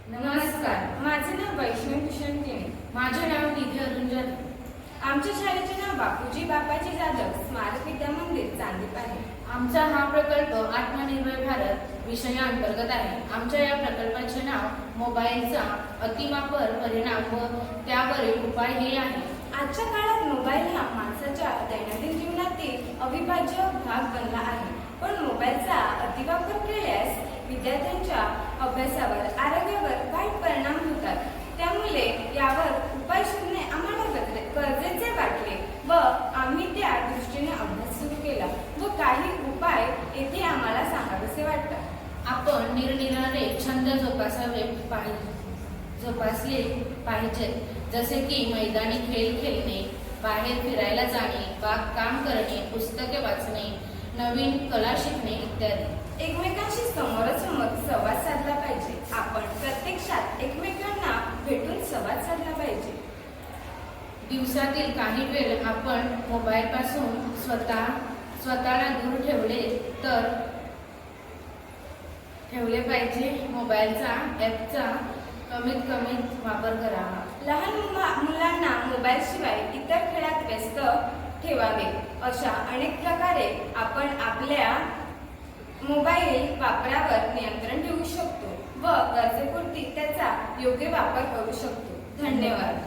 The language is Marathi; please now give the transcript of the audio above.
नमस्कार, माझे नाव वैष्णव किशन केणे. माझे नाव निधी अरुण जाधव. आमच्या शाळेचे नाव बापूजी बापाजी जाधव स्मारक विद्या मंदिर चांदीप आहे. आमचा हा प्रकल्प आत्मनिर्भर भारत विषयाअंतर्गत आहे. आमच्या या प्रकल्पाचे नाव मोबाईलचा अतिवापर परिणाम व त्यावरील उपाय हे आहे. आजच्या काळात मोबाईल हा माणसाच्या दैनंदिन जीवनातील अविभाज्य भाग बनला आहे. पण मोबाईलचा अतिवापर केल्यास विद्यार्थ्यांच्या अभ्यासावर आरोग्यावर वाईट परिणाम होतात. त्यामुळे यावर उपाय शोधणे आम्हाला गरजेचे वाटले व आम्ही त्या दृष्टीने अभ्यास सुरू केला व काही उपाय येथे आम्हाला सांगावेसे वाटतात. आपण निरनिराळे छंद जोपासले पाहिजेत, जसे की मैदानी खेळ खेळणे, बाहेर फिरायला जाणे, बागकाम करणे, पुस्तके वाचणे, नवीन कला शिकणे इत्यादी. एकमेकांशी समोरासमोर संवाद साधला पाहिजे. आपण प्रत्यक्षात एकमेकांना भेटून संवाद साधला पाहिजे. दिवसातील काही वेळ आपण मोबाईल पासून स्वतःला दूर ठेवले पाहिजे. मोबाईलचा ॲपचा कमीत कमी वापर करावा. लहान मुलांना मोबाईल शिवाय इतर खेळात व्यस्त ठेवावे. अशा अनेक प्रकारे आपण आपल्या मोबाईल वापरावर नियंत्रण ठेवू शकतो व गरजेपुरती त्याचा योग्य वापर करू शकतो. धन्यवाद.